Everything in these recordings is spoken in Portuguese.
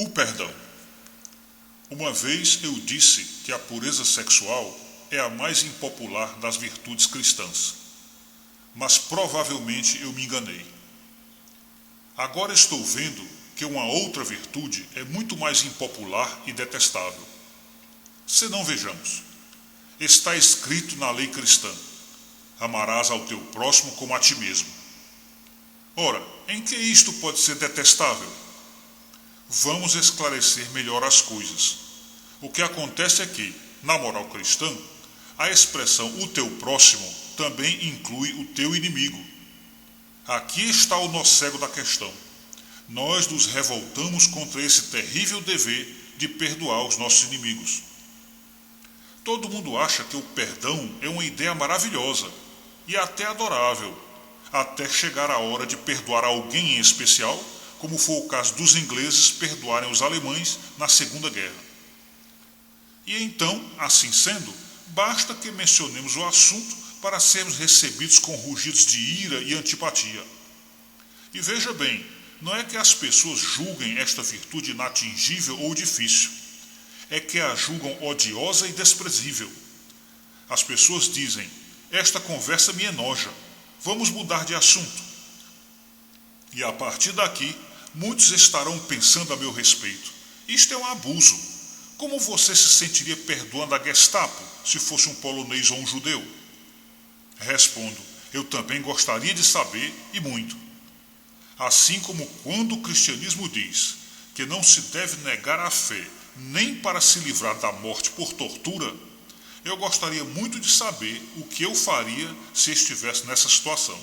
O perdão. Uma vez eu disse que a pureza sexual é a mais impopular das virtudes cristãs, mas provavelmente eu me enganei. Agora estou vendo que uma outra virtude é muito mais impopular e detestável. Senão vejamos. Está escrito na lei cristã: amarás ao teu próximo como a ti mesmo. Ora, em que isto pode ser detestável? Vamos esclarecer melhor as coisas. O que acontece é que, na moral cristã, a expressão o teu próximo também inclui o teu inimigo. Aqui está o nó cego da questão. Nós nos revoltamos contra esse terrível dever de perdoar os nossos inimigos. Todo mundo acha que o perdão é uma ideia maravilhosa e até adorável, até chegar a hora de perdoar alguém em especial, como foi o caso dos ingleses perdoarem os alemães na Segunda Guerra. E então, assim sendo, basta que mencionemos o assunto para sermos recebidos com rugidos de ira e antipatia. E veja bem, não é que as pessoas julguem esta virtude inatingível ou difícil, é que a julgam odiosa e desprezível. As pessoas dizem: esta conversa me enoja, vamos mudar de assunto. E a partir daqui, muitos estarão pensando a meu respeito: isto é um abuso. Como você se sentiria perdoando a Gestapo se fosse um polonês ou um judeu? Respondo: eu também gostaria de saber, e muito. Assim como quando o cristianismo diz que não se deve negar a fé nem para se livrar da morte por tortura, eu gostaria muito de saber o que eu faria se estivesse nessa situação.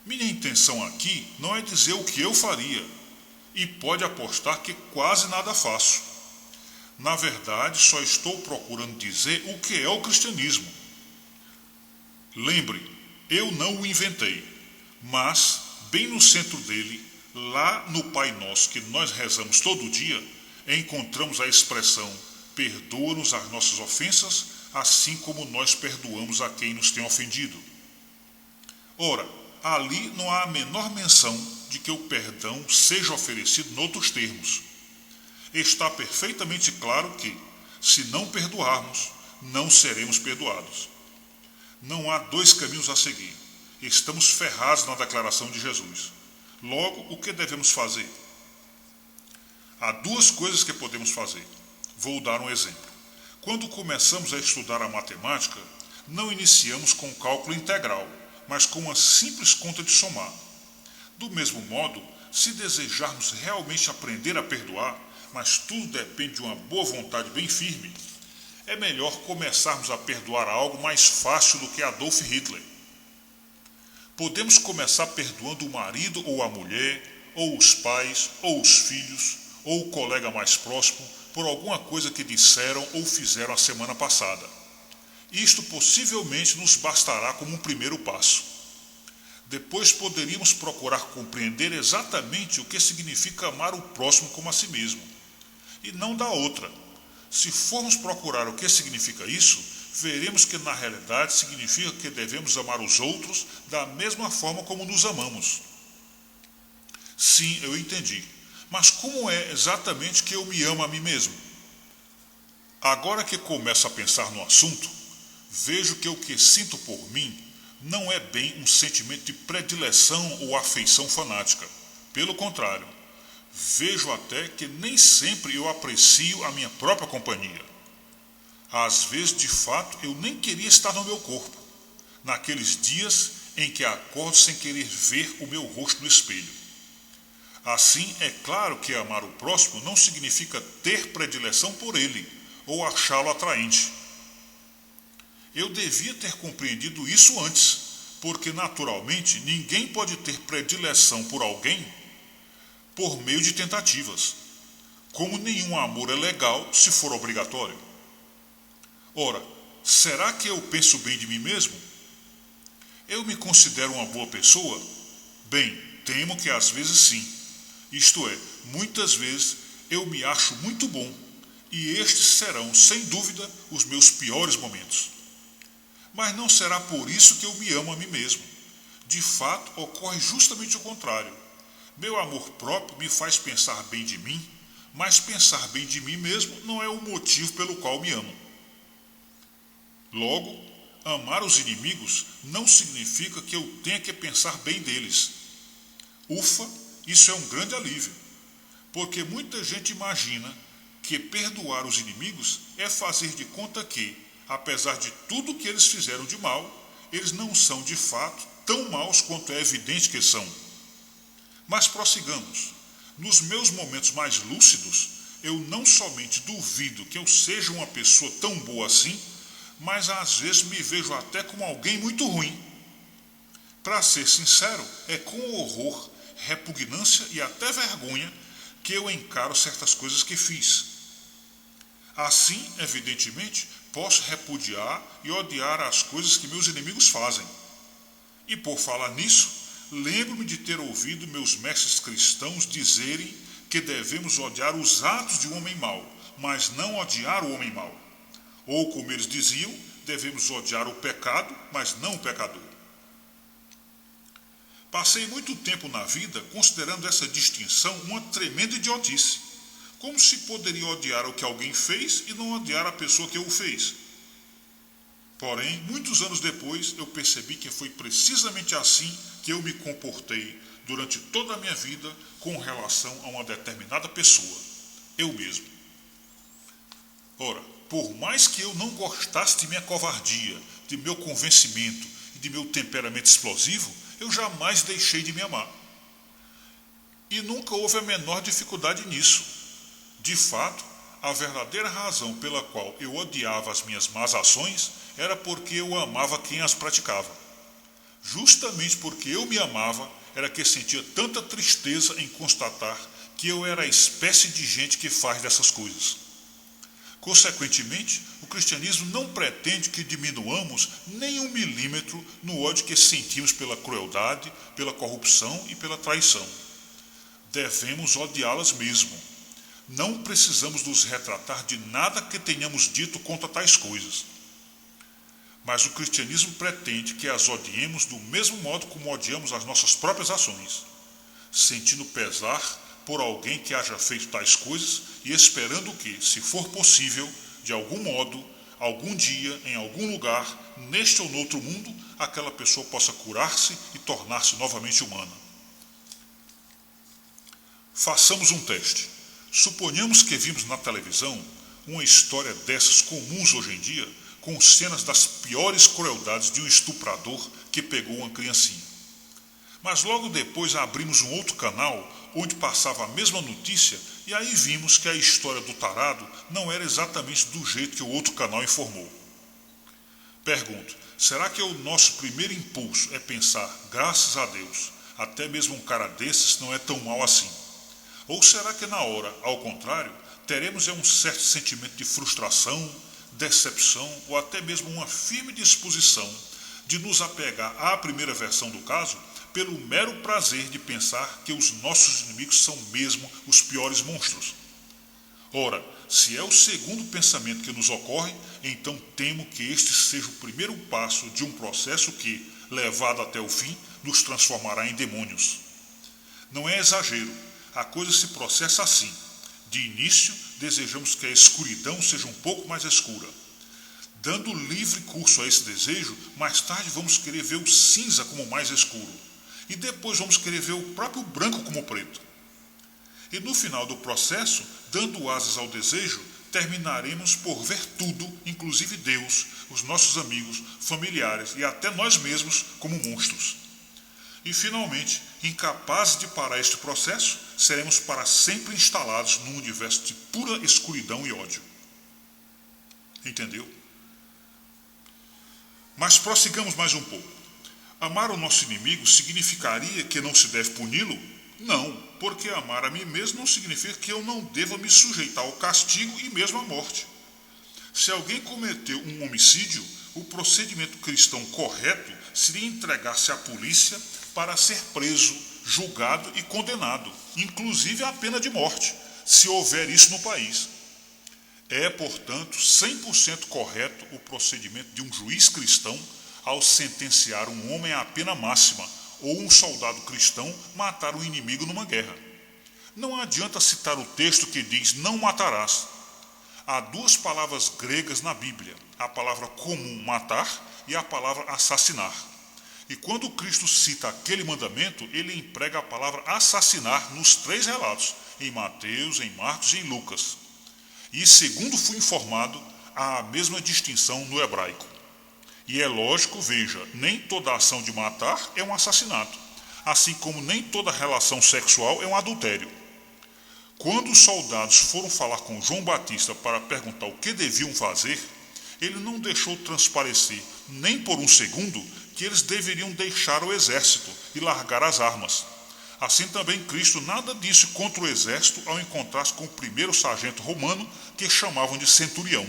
Minha intenção aqui não é dizer o que eu faria, e pode apostar que quase nada faço. Na verdade, só estou procurando dizer o que é o cristianismo. Lembre, eu não o inventei, mas, bem no centro dele, lá no Pai Nosso que nós rezamos todo dia, encontramos a expressão: perdoa-nos as nossas ofensas, assim como nós perdoamos a quem nos tem ofendido. Ora, ali não há a menor menção de que o perdão seja oferecido noutros termos. Está perfeitamente claro que, se não perdoarmos, não seremos perdoados. Não há dois caminhos a seguir. Estamos ferrados na declaração de Jesus. Logo, o que devemos fazer? Há duas coisas que podemos fazer. Vou dar um exemplo. Quando começamos a estudar a matemática, não iniciamos com cálculo integral, mas com uma simples conta de somar. Do mesmo modo, se desejarmos realmente aprender a perdoar, mas tudo depende de uma boa vontade bem firme, é melhor começarmos a perdoar algo mais fácil do que Adolf Hitler. Podemos começar perdoando o marido ou a mulher, ou os pais, ou os filhos, ou o colega mais próximo, por alguma coisa que disseram ou fizeram a semana passada. Isto possivelmente nos bastará como um primeiro passo. Depois poderíamos procurar compreender exatamente o que significa amar o próximo como a si mesmo. E não da outra. Se formos procurar o que significa isso, veremos que na realidade significa que devemos amar os outros da mesma forma como nos amamos. Sim, eu entendi. Mas como é exatamente que eu me amo a mim mesmo? Agora que começo a pensar no assunto, vejo que o que sinto por mim não é bem um sentimento de predileção ou afeição fanática. Pelo contrário, vejo até que nem sempre eu aprecio a minha própria companhia. Às vezes, de fato, eu nem queria estar no meu corpo, naqueles dias em que acordo sem querer ver o meu rosto no espelho. Assim, é claro que amar o próximo não significa ter predileção por ele ou achá-lo atraente. Eu devia ter compreendido isso antes, porque naturalmente ninguém pode ter predileção por alguém por meio de tentativas, como nenhum amor é legal se for obrigatório. Ora, será que eu penso bem de mim mesmo? Eu me considero uma boa pessoa? Bem, temo que às vezes sim. Isto é, muitas vezes eu me acho muito bom, e estes serão, sem dúvida, os meus piores momentos. Mas não será por isso que eu me amo a mim mesmo. De fato, ocorre justamente o contrário. Meu amor próprio me faz pensar bem de mim, mas pensar bem de mim mesmo não é o motivo pelo qual me amo. Logo, amar os inimigos não significa que eu tenha que pensar bem deles. Ufa, isso é um grande alívio, porque muita gente imagina que perdoar os inimigos é fazer de conta que, apesar de tudo que eles fizeram de mal, eles não são de fato tão maus quanto é evidente que são. Mas prossigamos. Nos meus momentos mais lúcidos, eu não somente duvido que eu seja uma pessoa tão boa assim, mas às vezes me vejo até como alguém muito ruim. Para ser sincero, é com horror, repugnância e até vergonha que eu encaro certas coisas que fiz. Assim, evidentemente, posso repudiar e odiar as coisas que meus inimigos fazem. E por falar nisso, lembro-me de ter ouvido meus mestres cristãos dizerem que devemos odiar os atos de um homem mau, mas não odiar o homem mau. Ou, como eles diziam, devemos odiar o pecado, mas não o pecador. Passei muito tempo na vida considerando essa distinção uma tremenda idiotice. Como se poderia odiar o que alguém fez e não odiar a pessoa que o fez? Porém, muitos anos depois, eu percebi que foi precisamente assim que eu me comportei durante toda a minha vida com relação a uma determinada pessoa, eu mesmo. Ora, por mais que eu não gostasse de minha covardia, de meu convencimento e de meu temperamento explosivo, eu jamais deixei de me amar. E nunca houve a menor dificuldade nisso. De fato, a verdadeira razão pela qual eu odiava as minhas más ações era porque eu amava quem as praticava. Justamente porque eu me amava, era que sentia tanta tristeza em constatar que eu era a espécie de gente que faz dessas coisas. Consequentemente, o cristianismo não pretende que diminuamos nem 1 milímetro no ódio que sentimos pela crueldade, pela corrupção e pela traição. Devemos odiá-las mesmo. Não precisamos nos retratar de nada que tenhamos dito contra tais coisas. Mas o cristianismo pretende que as odiemos do mesmo modo como odiamos as nossas próprias ações, sentindo pesar por alguém que haja feito tais coisas e esperando que, se for possível, de algum modo, algum dia, em algum lugar, neste ou noutro mundo, aquela pessoa possa curar-se e tornar-se novamente humana. Façamos um teste. Suponhamos que vimos na televisão uma história dessas comuns hoje em dia, com cenas das piores crueldades de um estuprador que pegou uma criancinha. Mas logo depois abrimos um outro canal onde passava a mesma notícia e aí vimos que a história do tarado não era exatamente do jeito que o outro canal informou. Pergunto, será que o nosso primeiro impulso é pensar, graças a Deus, até mesmo um cara desses não é tão mal assim? Ou será que na hora, ao contrário, teremos um certo sentimento de frustração, decepção ou até mesmo uma firme disposição de nos apegar à primeira versão do caso pelo mero prazer de pensar que os nossos inimigos são mesmo os piores monstros? Ora, se é o segundo pensamento que nos ocorre, então temo que este seja o primeiro passo de um processo que, levado até o fim, nos transformará em demônios. Não é exagero, a coisa se processa assim. De início, desejamos que a escuridão seja um pouco mais escura. Dando livre curso a esse desejo, mais tarde vamos querer ver o cinza como mais escuro. E depois vamos querer ver o próprio branco como preto. E no final do processo, dando asas ao desejo, terminaremos por ver tudo, inclusive Deus, os nossos amigos, familiares e até nós mesmos como monstros. E finalmente, incapazes de parar este processo, seremos para sempre instalados num universo de pura escuridão e ódio. Entendeu? Mas prossigamos mais um pouco. Amar o nosso inimigo significaria que não se deve puni-lo? Não, porque amar a mim mesmo não significa que eu não deva me sujeitar ao castigo e mesmo à morte. Se alguém cometeu um homicídio, o procedimento cristão correto seria entregar-se à polícia para ser preso, julgado e condenado, inclusive à pena de morte, se houver isso no país. É, portanto, 100% correto o procedimento de um juiz cristão ao sentenciar um homem à pena máxima ou um soldado cristão matar um inimigo numa guerra. Não adianta citar o texto que diz não matarás. Há duas palavras gregas na Bíblia, a palavra comum matar e a palavra assassinar. E quando Cristo cita aquele mandamento, ele emprega a palavra assassinar nos 3 relatos, em Mateus, em Marcos e em Lucas. E segundo fui informado, há a mesma distinção no hebraico. E é lógico, veja, nem toda ação de matar é um assassinato, assim como nem toda relação sexual é um adultério. Quando os soldados foram falar com João Batista para perguntar o que deviam fazer, ele não deixou transparecer, nem por um segundo, que eles deveriam deixar o exército e largar as armas. Assim também Cristo nada disse contra o exército ao encontrar-se com o primeiro sargento romano, que chamavam de centurião.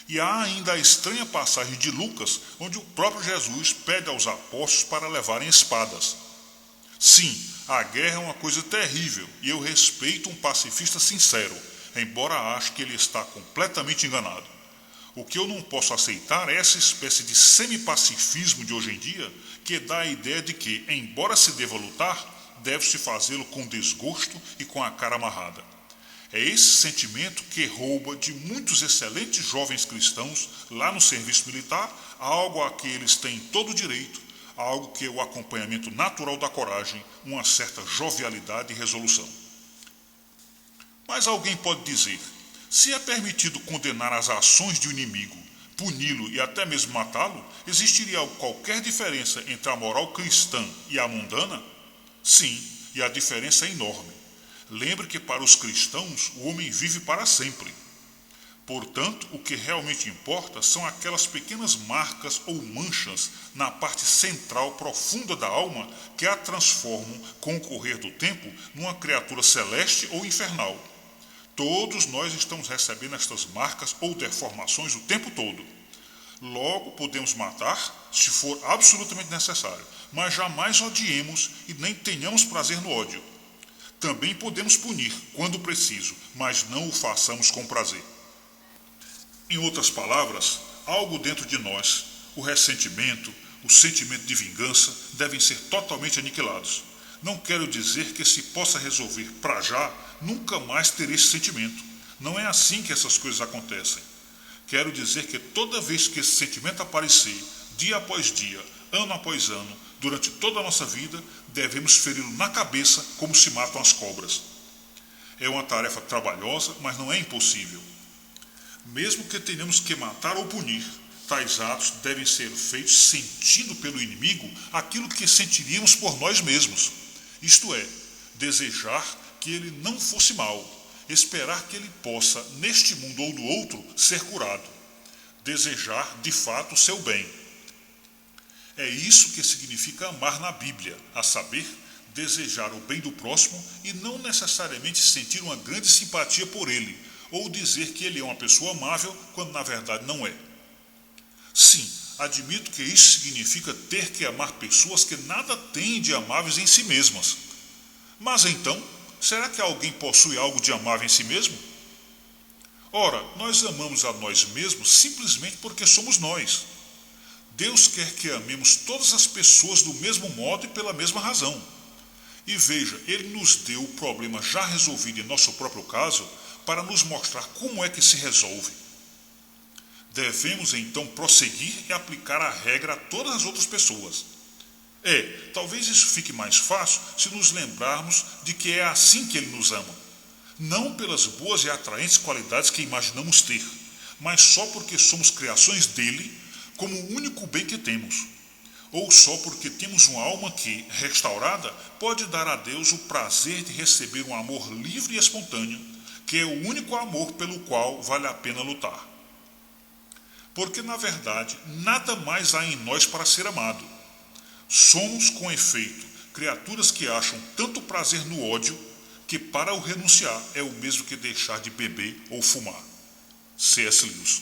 E há ainda a estranha passagem de Lucas, onde o próprio Jesus pede aos apóstolos para levarem espadas. Sim, a guerra é uma coisa terrível e eu respeito um pacifista sincero, embora ache que ele está completamente enganado. O que eu não posso aceitar é essa espécie de semipacifismo de hoje em dia, que dá a ideia de que, embora se deva lutar, deve-se fazê-lo com desgosto e com a cara amarrada. É esse sentimento que rouba de muitos excelentes jovens cristãos lá no serviço militar algo a que eles têm todo o direito, algo que é o acompanhamento natural da coragem, uma certa jovialidade e resolução. Mas alguém pode dizer, se é permitido condenar as ações de um inimigo, puni-lo e até mesmo matá-lo, existiria qualquer diferença entre a moral cristã e a mundana? Sim, e a diferença é enorme. Lembre que para os cristãos o homem vive para sempre. Portanto, o que realmente importa são aquelas pequenas marcas ou manchas na parte central profunda da alma que a transformam, com o correr do tempo, numa criatura celeste ou infernal. Todos nós estamos recebendo estas marcas ou deformações o tempo todo. Logo, podemos matar, se for absolutamente necessário, mas jamais odiemos e nem tenhamos prazer no ódio. Também podemos punir, quando preciso, mas não o façamos com prazer. Em outras palavras, algo dentro de nós, o ressentimento, o sentimento de vingança, devem ser totalmente aniquilados. Não quero dizer que se possa resolver para já, nunca mais ter esse sentimento. Não é assim que essas coisas acontecem. Quero dizer que toda vez que esse sentimento aparecer, dia após dia, ano após ano, durante toda a nossa vida, devemos feri-lo na cabeça como se matam as cobras. É uma tarefa trabalhosa, mas não é impossível. Mesmo que tenhamos que matar ou punir, tais atos devem ser feitos sentindo pelo inimigo aquilo que sentiríamos por nós mesmos. Isto é, desejar que ele não fosse mal, esperar que ele possa, neste mundo ou no outro, ser curado. Desejar, de fato, o seu bem. É isso que significa amar na Bíblia, a saber, desejar o bem do próximo e não necessariamente sentir uma grande simpatia por ele, ou dizer que ele é uma pessoa amável, quando na verdade não é. Sim, admito que isso significa ter que amar pessoas que nada têm de amáveis em si mesmas. Mas então, será que alguém possui algo de amável em si mesmo? Ora, nós amamos a nós mesmos simplesmente porque somos nós. Deus quer que amemos todas as pessoas do mesmo modo e pela mesma razão. E veja, Ele nos deu o problema já resolvido em nosso próprio caso para nos mostrar como é que se resolve. Devemos então prosseguir e aplicar a regra a todas as outras pessoas. Talvez isso fique mais fácil se nos lembrarmos de que é assim que Ele nos ama. Não pelas boas e atraentes qualidades que imaginamos ter, mas só porque somos criações dEle como o único bem que temos. Ou só porque temos uma alma que, restaurada, pode dar a Deus o prazer de receber um amor livre e espontâneo, que é o único amor pelo qual vale a pena lutar. Porque, na verdade, nada mais há em nós para ser amado. Somos, com efeito, criaturas que acham tanto prazer no ódio que para o renunciar é o mesmo que deixar de beber ou fumar. C.S. Lewis.